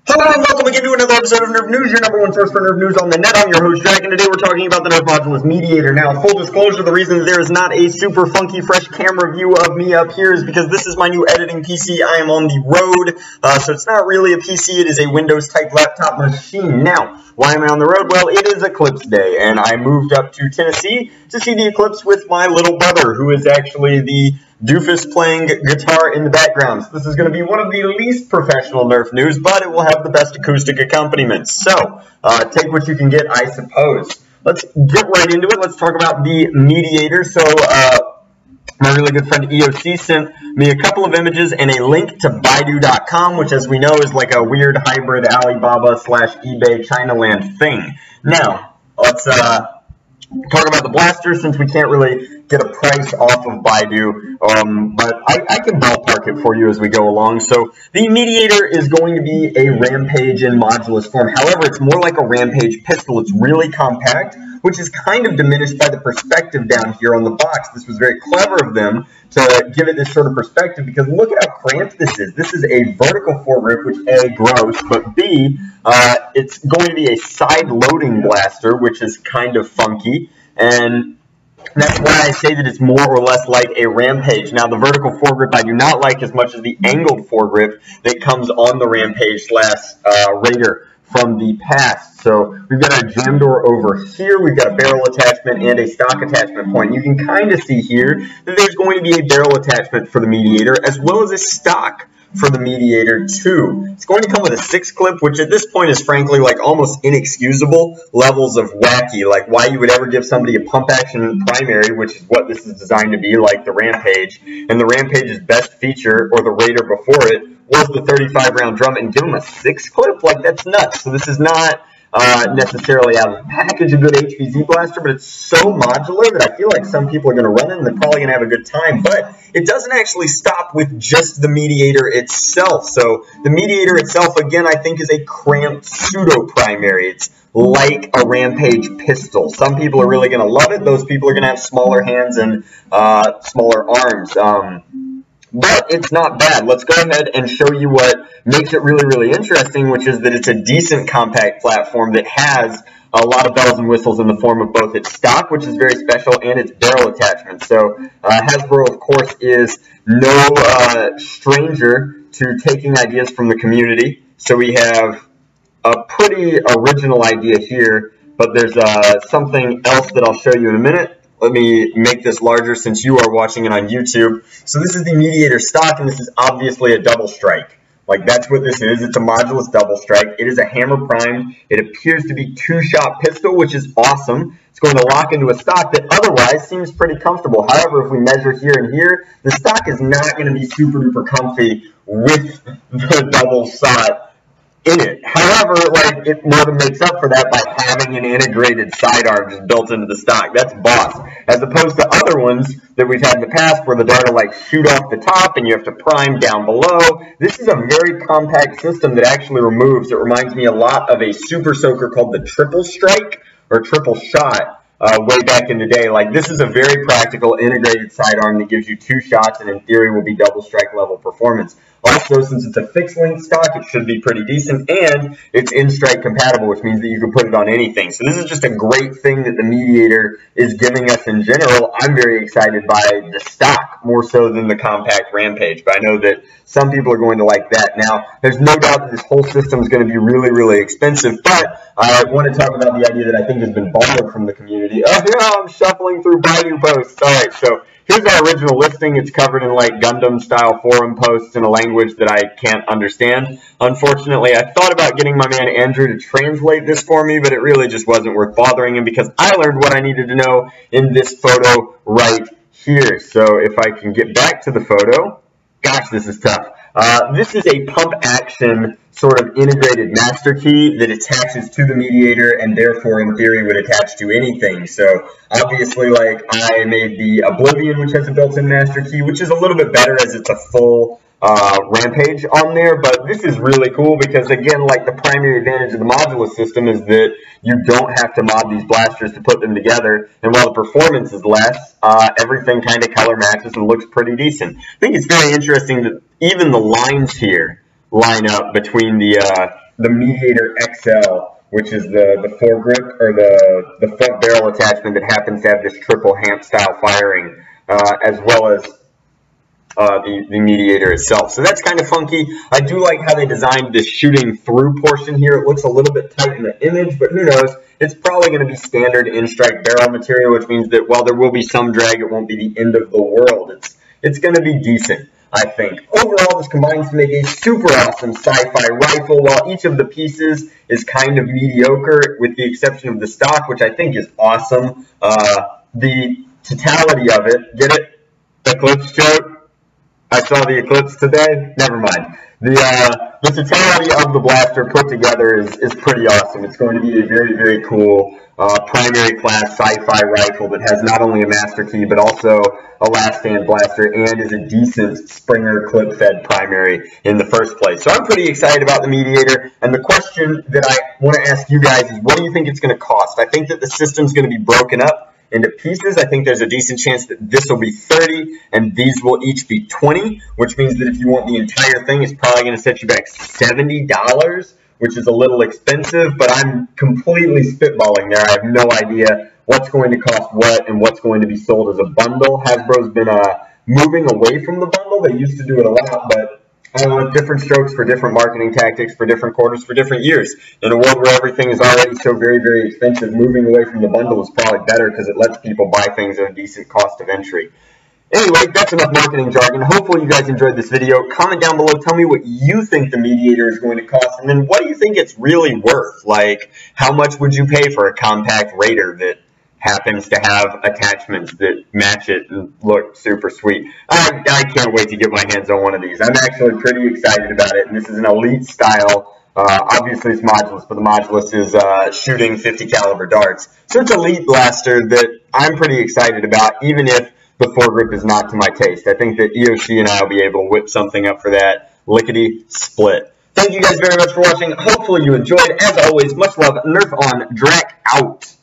Hello and welcome again to another episode of Nerf News, your number one source for Nerf News on the net. I'm your host, Jack, and today we're talking about the Nerf Modulus Mediator. Now, full disclosure, the reason that there is not a super funky, fresh camera view of me up here is because this is my new editing PC. I am on the road, so it's not really a PC, it is a Windows-type laptop machine. Now, why am I on the road? Well, it is Eclipse Day, and I moved up to Tennessee to see the eclipse with my little brother, who is actually the doofus playing guitar in the background. So this is going to be one of the least professional Nerf news, but it will have the best acoustic accompaniments. So, take what you can get, I suppose. Let's get right into it. Let's talk about the Mediator. So, my really good friend EOC sent me a couple of images and a link to Baidu.com, which, as we know, is like a weird hybrid Alibaba / eBay Chinaland thing. Now, let's talk about the blaster, since we can't really get a price off of Baidu, but I can ballpark it for you as we go along. So the Mediator is going to be a Rampage in Modulus form. However, it's more like a Rampage pistol. It's really compact, which is kind of diminished by the perspective down here on the box. This was very clever of them to give it this sort of perspective, because look at how cramped this is. This is a vertical foregrip, which A, gross, but B, it's going to be a side-loading blaster, which is kind of funky, and that's why I say that it's more or less like a Rampage. Now, the vertical foregrip I do not like as much as the angled foregrip that comes on the Rampage / Raider from the past. So we've got our jam door over here, we've got a barrel attachment and a stock attachment point. You can kind of see here that there's going to be a barrel attachment for the Mediator, as well as a stock for the Mediator too. It's going to come with a 6-clip, which at this point is frankly like almost inexcusable levels of wacky, like why you would ever give somebody a pump action primary, which is what this is designed to be, like the Rampage, and the Rampage's best feature, or the Raider before it, was the 35-round drum, and give them a 6-clip? Like, that's nuts. So this is not necessarily out of the package a good HVZ blaster, but it's so modular that I feel like some people are going to run it and they're probably going to have a good time. But it doesn't actually stop with just the Mediator itself. So the Mediator itself, again, I think is a cramped pseudo-primary. It's like a Rampage pistol. Some people are really going to love it. Those people are going to have smaller hands and smaller arms. But it's not bad. Let's go ahead and show you what makes it really, really interesting, which is that it's a decent compact platform that has a lot of bells and whistles in the form of both its stock, which is very special, and its barrel attachment. So Hasbro, of course, is no stranger to taking ideas from the community. So we have a pretty original idea here, but there's something else that I'll show you in a minute. Let me make this larger since you are watching it on YouTube. So this is the Mediator stock, and this is obviously a double strike. Like, that's what this is. It's a Modulus double strike. It is a hammer primed. It appears to be 2-shot pistol, which is awesome. It's going to lock into a stock that otherwise seems pretty comfortable. However, if we measure here and here, the stock is not going to be super duper comfy with the double shot in it. However, like, it more than makes up for that by having an integrated sidearm just built into the stock. That's boss. As opposed to other ones that we've had in the past where the dart will like shoot off the top and you have to prime down below. This is a very compact system that actually removes. It reminds me a lot of a super soaker called the triple strike or triple shot. Way back in the day. Like, this is a very practical integrated sidearm that gives you 2 shots and in theory will be double strike level performance. Also, since it's a fixed length stock, it should be pretty decent, and it's in-strike compatible, which means that you can put it on anything. So this is just a great thing that the Mediator is giving us in general. I'm very excited by the stock, more so than the compact Rampage, but I know that some people are going to like that. Now, there's no doubt that this whole system is going to be really, really expensive, but I want to talk about the idea that I think has been borrowed from the community. Oh, yeah, I'm shuffling through Baidu posts. All right, so here's our original listing. It's covered in like Gundam-style forum posts in a language that I can't understand. Unfortunately, I thought about getting my man Andrew to translate this for me, but it really just wasn't worth bothering him because I learned what I needed to know in this photo right here. So if I can get back to the photo, gosh, this is tough. This is a pump action sort of integrated master key that attaches to the Mediator and therefore in theory would attach to anything. So obviously, like, I made the Oblivion, which has a built-in master key, which is a little bit better as it's a full Rampage on there, but this is really cool because, again, like, the primary advantage of the Modulus system is that you don't have to mod these blasters to put them together, and while the performance is less, everything kind of color matches and looks pretty decent. I think it's very interesting that even the lines here line up between the the Mediator XL, which is the foregrip, or the front barrel attachment that happens to have this triple hamp style firing, as well as the Mediator itself. So that's kind of funky. I do like how they designed this shooting through portion here. It looks a little bit tight in the image, but who knows? It's probably going to be standard in-strike barrel material, which means that while there will be some drag, it won't be the end of the world. It's going to be decent, I think. Overall, this combines to make a super awesome sci-fi rifle, while each of the pieces is kind of mediocre, with the exception of the stock, which I think is awesome. The totality of it, get it? Eclipse joke? I saw the eclipse today. Never mind. The totality of the blaster put together is pretty awesome. It's going to be a very, very cool primary class sci-fi rifle that has not only a master key but also a last stand blaster and is a decent Springer clip fed primary in the first place. So I'm pretty excited about the Mediator, and the question that I want to ask you guys is, what do you think it's going to cost? I think that the system's going to be broken up into pieces. I think there's a decent chance that this will be 30 and these will each be 20, which means that if you want the entire thing, it's probably going to set you back $70, which is a little expensive, but I'm completely spitballing there. I have no idea what's going to cost what and what's going to be sold as a bundle. Hasbro's been moving away from the bundle. They used to do it a lot, but different strokes for different marketing tactics, for different quarters, for different years. In a world where everything is already so very, very expensive, moving away from the bundle is probably better because it lets people buy things at a decent cost of entry. Anyway, that's enough marketing jargon. Hopefully you guys enjoyed this video. Comment down below. Tell me what you think the Mediator is going to cost, and then what do you think it's really worth? Like, how much would you pay for a compact Raider that happens to have attachments that match it and look super sweet? I can't wait to get my hands on one of these. I'm actually pretty excited about it, and this is an elite style. Obviously it's Modulus, but the Modulus is shooting 50 caliber darts. So it's a elite blaster that I'm pretty excited about, even if the foregrip is not to my taste. I think that EOC and I will be able to whip something up for that lickety split. Thank you guys very much for watching. Hopefully you enjoyed. As always, much love. Nerf on Drac out.